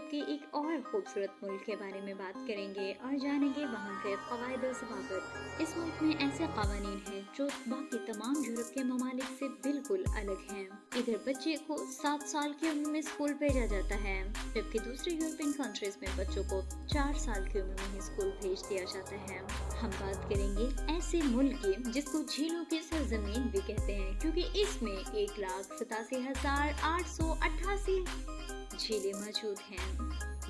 Europe के एक और खूबसूरत मुल्क के बारे में बात करेंगे और जानेंगे वहाँ के क़वाइद और ज़वाबित। इस मुल्क में ऐसे क़वानीन हैं जो बाकी तमाम यूरोप के ममालिक से बिल्कुल अलग हैं। इधर बच्चे को 7 साल की उम्र में स्कूल भेजा जाता है, जबकि दूसरे यूरोपियन कंट्रीज में बच्चों को 4 साल की उम्र में ही स्कूल भेज दिया जाता है। हम बात करेंगे ऐसे मुल्क की जिसको झीलों की सरजमीन भी कहते हैं, क्योंकि इसमें 1,87,888 झीलें मौजूद हैं,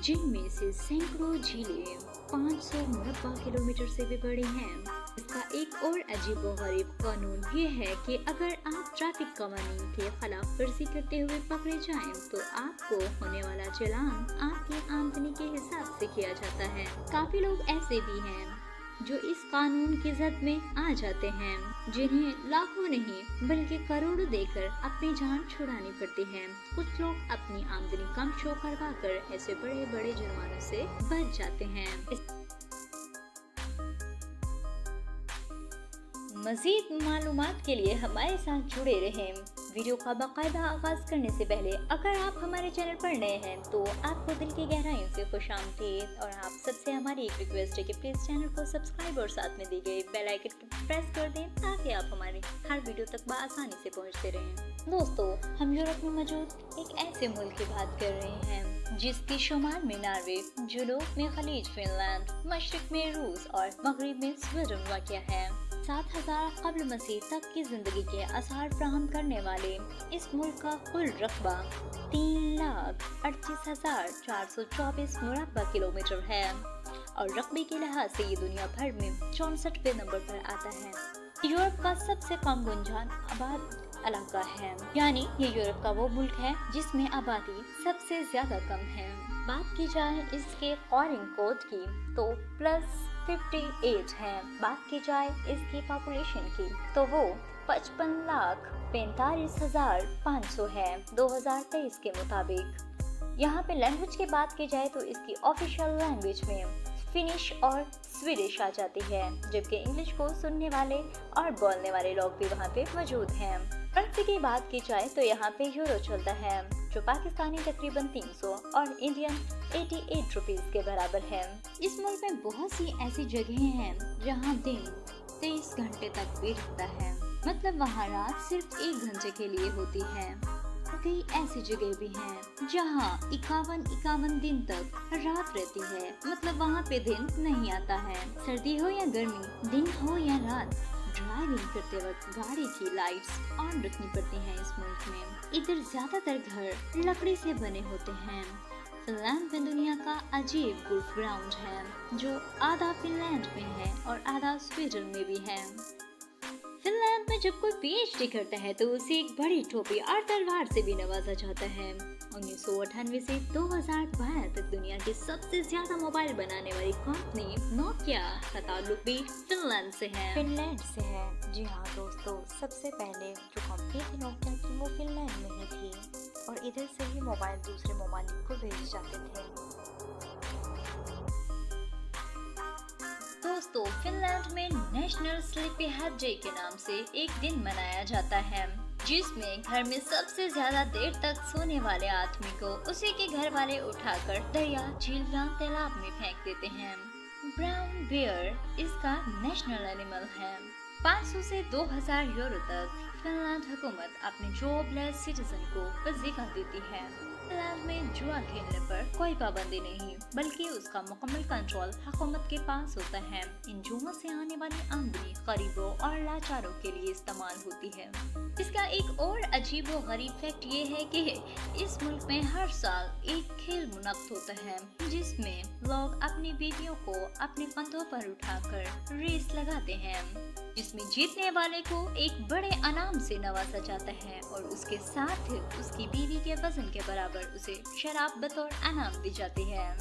जिनमें से सैकड़ों झीलें 500 मुरब्बा किलोमीटर से भी बड़ी हैं। इसका एक और अजीबोगरीब कानून ये है कि अगर आप ट्रैफिक कवानीन के खिलाफ वर्जी करते हुए पकड़े जाएं, तो आपको होने वाला चालान आपकी आमदनी के हिसाब से किया जाता है। काफी लोग ऐसे भी हैं जो इस कानून की जद में आ जाते हैं, जिन्हें लाखों नहीं बल्कि करोड़ों देकर अपनी जान छुड़ानी पड़ती है। कुछ लोग अपनी आमदनी कम शो करवा कर ऐसे बड़े बड़े जुर्मानों से बच जाते हैं। मज़ीद मालूमात के लिए हमारे साथ जुड़े रहें। वीडियो का बाकायदा आगाज करने से पहले अगर आप हमारे चैनल पर नए हैं तो आपको दिल की गहराइयों से खुशामदीद, और आप सबसे हमारी एक रिक्वेस्ट है कि प्लीज़ चैनल को सब्सक्राइब और साथ में दी गई बेल आइकन को प्रेस कर दें, ताकि आप हमारी हर वीडियो तक बआसानी से पहुंचते रहें। दोस्तों, हम यूरोप में मौजूद एक ऐसे मुल्क की बात कर रहे हैं जिसकी शुमाल में नॉर्वे, जुनूब में खलीज फिनलैंड, मशरिक में रूस और मगरिब में स्वीडन वाक़या है। 7000 कब्ल मसीह तक की जिंदगी के आसार फ्राहम करने वाले इस मुल्क का कुल रकबा 3,38,424 मुरब्बा किलोमीटर है, और रकबे के लिहाज से ये दुनिया भर में 64वें नंबर पर आता है। यूरोप का सबसे कम गुंजान आबाद इलाका है, यानी ये यूरोप का वो मुल्क है जिसमें आबादी सबसे ज्यादा कम है। बात की जाए इसके फॉरेन कोड की तो +58 है। बात की जाए इसकी पॉपुलेशन की तो वो 55,45,500 है 2023 के मुताबिक। यहाँ पे लैंग्वेज की बात की जाए तो इसकी ऑफिशियल लैंग्वेज में फिनिश और स्वीडिश आ जाती है, जबकि इंग्लिश को सुनने वाले और बोलने वाले लोग भी वहाँ पे मौजूद हैं। करेंसी की बात की जाए तो यहाँ पे यूरो चलता है, जो पाकिस्तानी तकरीबन 300 और इंडियन 88 रुपीस के बराबर है। इस मुल्क में बहुत सी ऐसी जगहें हैं जहाँ दिन 23 घंटे तक बीतता है, मतलब वहाँ रात सिर्फ 1 घंटे के लिए होती है। कई ऐसी जगह भी हैं जहाँ 51 दिन तक रात रहती है, मतलब वहाँ पे दिन नहीं आता है। सर्दी हो या गर्मी, दिन हो या रात, ड्राइविंग करते वक्त गाड़ी की लाइट्स ऑन रखनी पड़ती हैं इस मुल्क में। इधर ज्यादातर घर लकड़ी से बने होते हैं। फिनलैंड में दुनिया का अजीब गोल्फ ग्राउंड है, जो आधा फिनलैंड में है और आधा स्वीडन में भी है। फिनलैंड में जब कोई पीएचडी करता है तो उसे एक बड़ी टोपी और तलवार से भी नवाजा जाता है। 1998 से 2012 तक दुनिया की सबसे ज्यादा मोबाइल बनाने वाली कंपनी नोकिया का ताल्लुक भी फिनलैंड से है। जी हाँ दोस्तों, सबसे पहले जो कंपनी थी नोकिया की वो फिनलैंड में ही थी, और इधर से ही मोबाइल दूसरे ममालिक को भेजे जाते थे। दोस्तों, फिनलैंड में नेशनल स्लीपी हेड डे के नाम से एक दिन मनाया जाता है, जिसमें घर में सबसे ज्यादा देर तक सोने वाले आदमी को उसी के घर वाले उठाकर दरिया, झील या तालाब में फेंक देते हैं। ब्राउन बियर इसका नेशनल एनिमल है। 500 से 2000 यूरो तक फिनलैंड हुकूमत अपने जॉबलेस सिटीजन को वजीफा देती है। फिनलैंड में जुआ खेलने पर कोई पाबंदी नहीं, बल्कि उसका मुकम्मल कंट्रोल हुकूमत के पास होता है। इन जुओं से आने वाली आमदनी गरीबों और लाचारों के लिए इस्तेमाल होती है। इसका एक और अजीब व गरीब फैक्ट ये है कि इस मुल्क में हर साल एक खेल मुनक्किद होता है, जिसमें लोग अपनी बीवियों को अपने कंधों पर उठाकर रेस लगाते हैं, जिसमें जीतने वाले को एक बड़े इनाम से नवाजा जाता है, और उसके साथ ही उसकी बीवी के वजन के बराबर उसे शराब बतौर इनाम दी जाती है।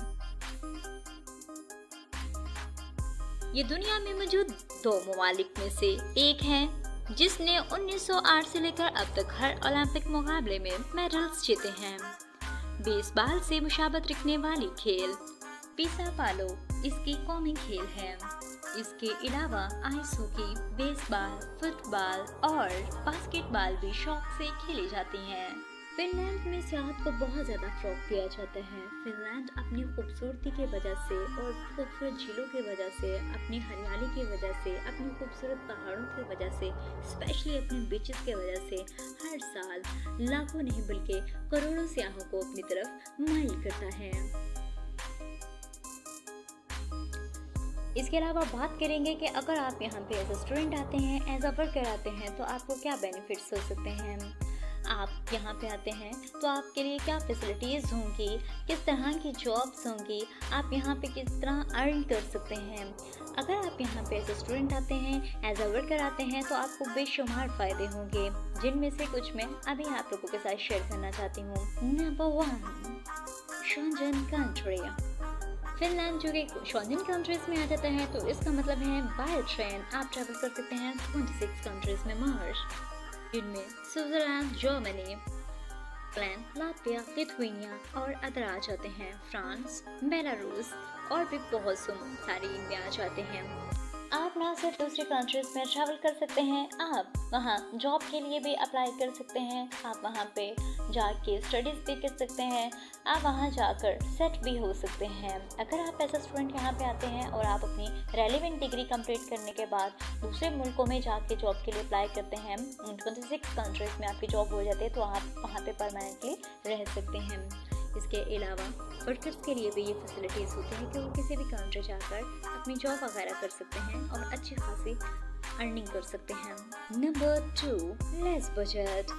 ये दुनिया में मौजूद 2 ममालिक में से एक है जिसने 1908 से लेकर अब तक हर ओलंपिक मुकाबले में मेडल्स जीते हैं। बेसबॉल से मुशाबत रखने वाली खेल पीसा पालो इसकी कौमी खेल है। इसके अलावा आइस हॉकी, बेसबॉल, फुटबॉल और बास्केटबॉल भी शौक से खेली जाती हैं। फिनलैंड में सियाहत को बहुत ज़्यादा फ़रोग़ दिया जाता है। फिनलैंड अपनी खूबसूरती की वजह से और खूबसूरत झीलों की वजह से, अपनी हरियाली की वजह से, अपनी खूबसूरत पहाड़ों की वजह से, स्पेशली अपने बीचेस की वजह से हर साल लाखों नहीं बल्कि करोड़ों सियाहों को अपनी तरफ माइल करता है। इसके अलावा बात करेंगे कि अगर आप यहाँ पे एज अ स्टूडेंट आते हैं, एज अ वर्कर आते हैं, तो आपको क्या बेनिफिट्स हो सकते हैं। आप यहाँ पे आते हैं तो आपके लिए क्या फैसिलिटीज़ होंगी, किस तरह की जॉब्स होंगी, आप यहाँ पे किस तरह अर्न कर सकते हैं। अगर आप यहाँ पे एज अ स्टूडेंट आते हैं, एज अ वर्कर आते हैं, तो आपको बेशुमार फ़ायदे होंगे, जिनमें से कुछ मैं अभी आप लोगों के साथ शेयर करना चाहती हूँ। Number 1, Shenzhen country. फिनलैंड जो कि शेंजन कंट्रीज़ में आ जाता है, तो इसका मतलब है बाय ट्रेन आप ट्रैवल कर सकते हैं 26 कंट्रीज़ में मार्च, जिनमें Switzerland, Germany, Poland, Latvia, Lithuania और अदर आ जाते हैं, फ्रांस, बेलारूस और भी बहुत सारे इनमें आ जाते हैं। आप ना सिर्फ दूसरी कंट्रीज़ में ट्रैवल कर सकते हैं, आप वहाँ जॉब के लिए भी अप्लाई कर सकते हैं, आप वहाँ पे जाके स्टडीज़ भी कर सकते हैं, आप वहाँ जाकर सेट भी हो सकते हैं। अगर आप एज अ स्टूडेंट यहाँ पे आते हैं और आप अपनी रेलिवेंट डिग्री कंप्लीट करने के बाद दूसरे मुल्कों में जाके जॉब के लिए अप्लाई करते हैं, 26 कंट्रीज़ में आपकी जॉब हो जाती है, तो आप वहाँ पे परमानेंटली रह सकते हैं। इसके अलावा वर्कर्स के लिए भी ये फैसिलिटीज़ होती हैं कि वो किसी भी कंट्री जाकर अपनी जॉब वगैरह कर सकते हैं और अच्छी खासी अर्निंग कर सकते हैं। Number 2, less budget.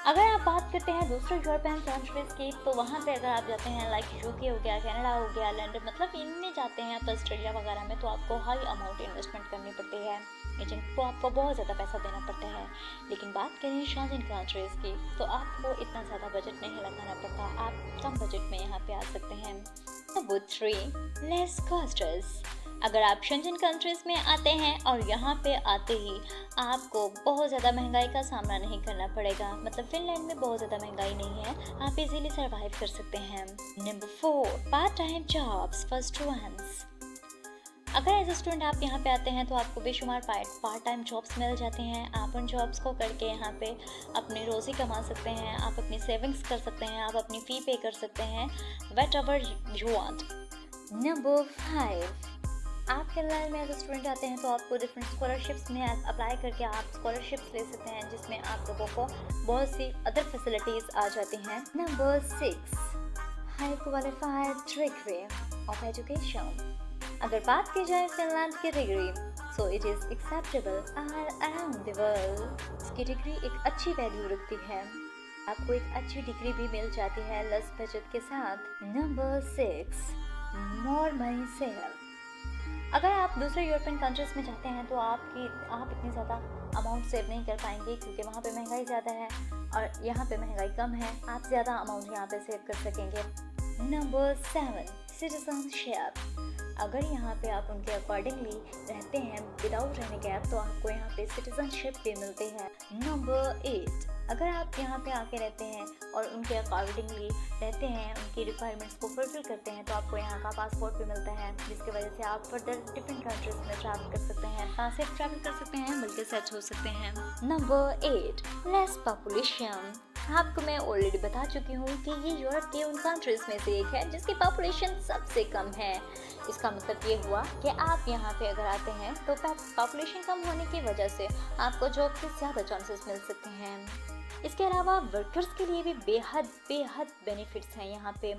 अगर आप बात करते हैं दूसरे यूरोपियन कंट्रीज़ की, तो वहाँ पे अगर आप जाते हैं लाइक यूके हो गया, कनाडा हो गया, लंदन, मतलब इनमें जाते हैं तो ऑस्ट्रेलिया वगैरह में, तो आपको हाई अमाउंट इन्वेस्टमेंट करनी पड़ती है, एजेंट को आपको बहुत ज़्यादा पैसा देना पड़ता है। लेकिन बात करें शेंजन कंट्रीज़ की, तो आपको इतना ज़्यादा बजट नहीं लगाना पड़ता, आप कम बजट में यहाँ पे आ सकते हैं। Number 3, less costs. अगर आप शेंजन कंट्रीज़ में आते हैं और यहाँ पे आते ही आपको बहुत ज़्यादा महंगाई का सामना नहीं करना पड़ेगा, मतलब फिनलैंड में बहुत ज़्यादा महंगाई नहीं है, आप इजीली सर्वाइव कर सकते हैं। Number 4, part time jobs for students. अगर एज अ स्टूडेंट आप यहाँ पे आते हैं तो आपको बेशुमार पार्ट टाइम जॉब्स मिल जाते हैं, आप उन जॉब्स को करके यहाँ पे अपनी रोज़ी कमा सकते हैं, आप अपनी सेविंग्स कर सकते हैं, आप अपनी फ़ी पे कर सकते हैं, what ever you want. Number 5, आप फिनलैंड में एज अ स्टूडेंट आते हैं तो आपको डिफरेंट स्कॉलरशिप्स में अप्लाई करके आप स्कॉलरशिप्स ले सकते हैं, जिसमें आप लोगों को बहुत सी अदर फैसिलिटीज़ आ जाती हैं। Number 6, high qualified degree of education. अगर बात की जाए फिनलैंड की degree, so it is acceptable all around the world. इसकी डिग्री एक अच्छी वैल्यू रखती है, आपको एक अच्छी डिग्री भी मिल जाती है लेस बजट के साथ। Number 6, more money save. अगर आप दूसरे यूरोपियन कंट्रीज़ में जाते हैं तो आप इतनी ज़्यादा अमाउंट सेव नहीं कर पाएंगे, क्योंकि वहाँ पे महंगाई ज़्यादा है और यहाँ पे महंगाई कम है, आप ज़्यादा अमाउंट यहाँ पे सेव कर सकेंगे। Number 7, citizenship. अगर यहाँ पे आप उनके अकॉर्डिंगली रहते हैं विदाउट रहने गैप, तो आपको यहाँ पे सिटीजनशिप भी मिलती है। नंबर 8, अगर आप यहाँ पे आके रहते हैं और उनके अकॉर्डिंगली रहते हैं, उनकी रिक्वायरमेंट्स को फुलफिल करते हैं, तो आपको यहाँ का पासपोर्ट भी मिलता है, जिसकी वजह से आप फर्दर डिफरेंट कंट्रीज में ट्रैवल कर सकते हैं, ना सिर्फ ट्रैवल कर सकते हैं बल्कि सेट हो सकते हैं। Number 8, less population. आपको मैं ऑलरेडी बता चुकी हूँ कि ये यूरोप के उन कंट्रीज़ में से एक है जिसकी पॉपुलेशन सबसे कम है। इसका मतलब ये हुआ कि आप यहाँ पे अगर आते हैं तो पॉपुलेशन कम होने की वजह से आपको जॉब के ज़्यादा चांसेस मिल सकते हैं। इसके अलावा वर्कर्स के लिए भी बेहद बेनिफिट्स हैं, यहाँ पे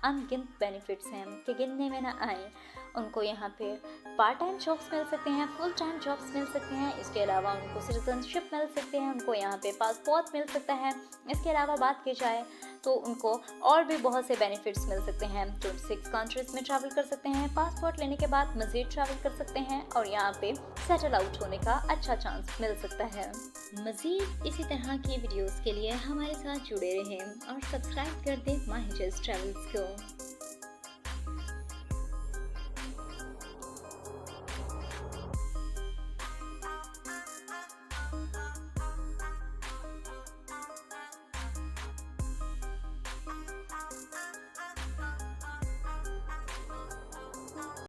अनगिनत बेनिफिट्स हैं कि गिनने में ना आए। उनको यहाँ पे पार्ट टाइम जॉब्स मिल सकते हैं, फुल टाइम जॉब्स मिल सकते हैं, इसके अलावा उनको सिटीजनशिप मिल सकते हैं, उनको यहाँ पे पासपोर्ट मिल सकता है। इसके अलावा बात की जाए तो उनको और भी बहुत से बेनिफिट्स मिल सकते हैं। 26 कंट्रीज़ में ट्रैवल कर सकते हैं, पासपोर्ट लेने के बाद मज़ीद ट्रैवल कर सकते हैं और यहाँ पे सेटल आउट होने का अच्छा चांस मिल सकता है। मज़ीद इसी तरह की वीडियोस के लिए हमारे साथ जुड़े रहें और सब्सक्राइब कर दें माहिर ट्रैवल्स को।